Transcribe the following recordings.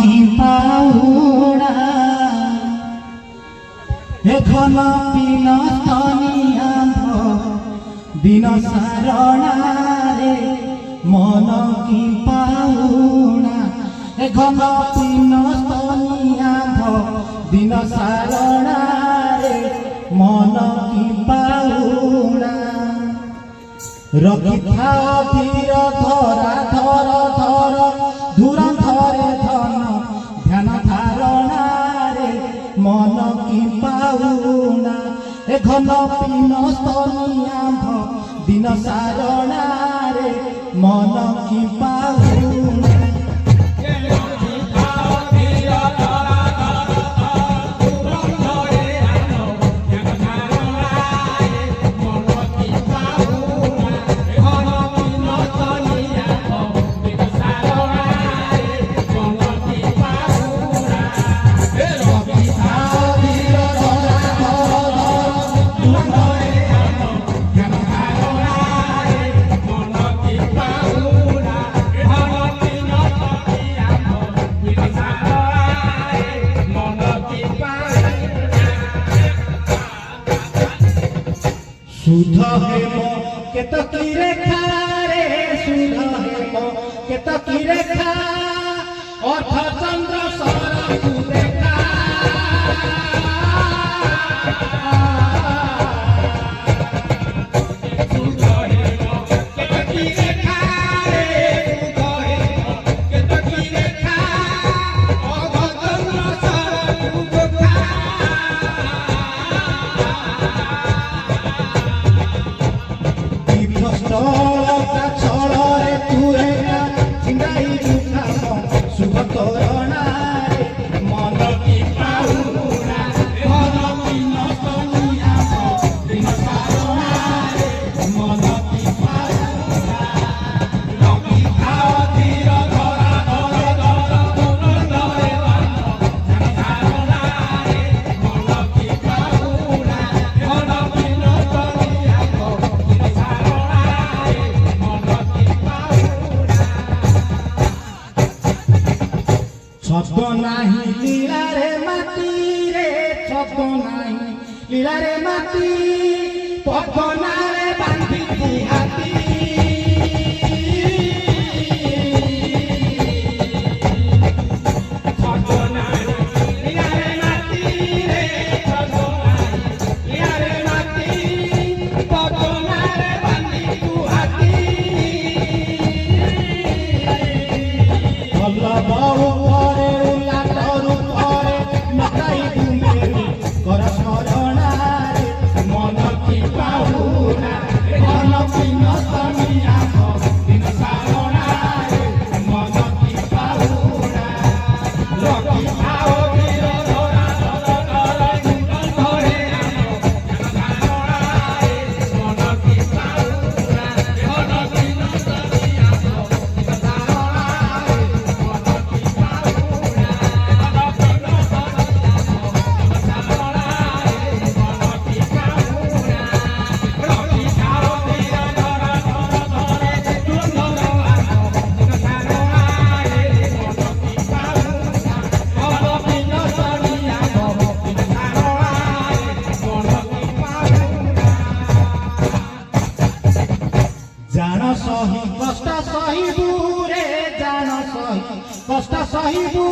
কি পাউনা এখন পিনস্তনিয়া দিন সারণারে মন কি পাউনা এখন পিনস্তনিয়া দিন সারণারে মন কি পাউনা রখিথাও ধীর ধরা ধর ধর ধুর ধরে ধন ধ্যান ধারণারে মন কি পাউনা এ ঘন পিনস্তনিয়া দিন সারণারে মন কি পাউনা শুদ্ধ হেম কেতকী রেখা রে শুদ্ধ হেম কেতকী রেখা অর্থ চন্দ্র সরকু দেখা শুদ্ধ হেম কেতকী রেখা রে শুদ্ধ হেম কেতকী রেখা অর্থ চন্দ্র সরকু দেখা ছড়রে তুরে চিন্তাই দুঃখাম শুভ তোরণারে মন কি পাউনা ঘন পিনস্তনিয়া দিন সারণারে মন কি পাউনা রখিথাও ধীর ধরা ধর ধর ধুর ধরে ধ্যান ধারণারে মন কি পাউনা ঘন পিনস্তনিয়া দিন সারণারে ছদ নাহি লীলারে মাটি রে ছদ নাহি লীলারে মাটি পবনারে বাঁধিছি হাতি ছদ নাহি লীলারে মাটি রে ছদ নাহি লীলারে মাটি পবনারে বাঁধিছি হাতি ভাল বউ জান সহি কষ্ট সহিবু রে জান সহি কষ্ট সহিবু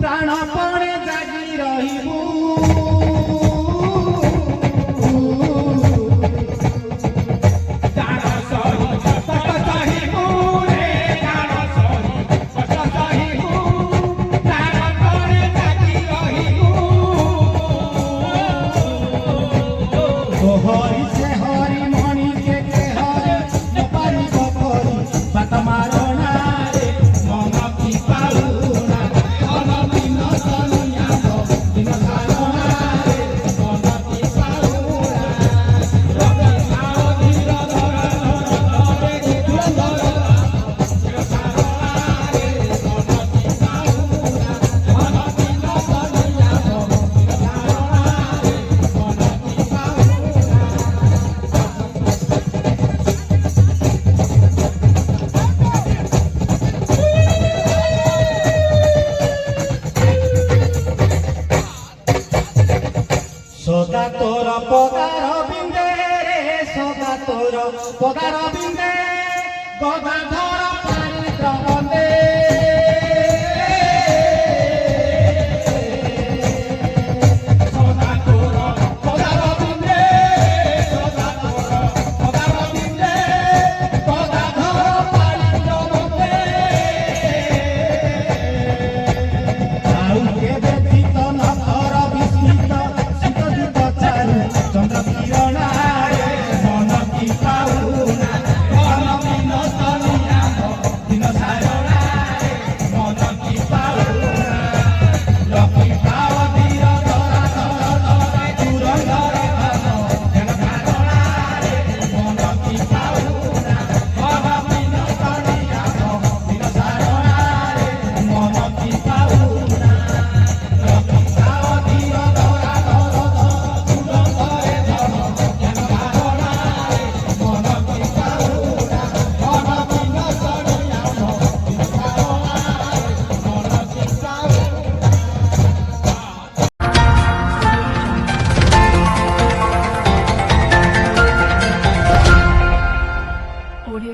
প্রাণ পণে জাগি রহিবু হরি সে হরি মণি কে হরি নপারি বকরি বাত মারণারে মন কি পাউনা ঘন পিনস্তনিয়া দিন সারণারে সগা তোর পগার বিন্দে রে সগা তোর পগার বিন্দে গদাধর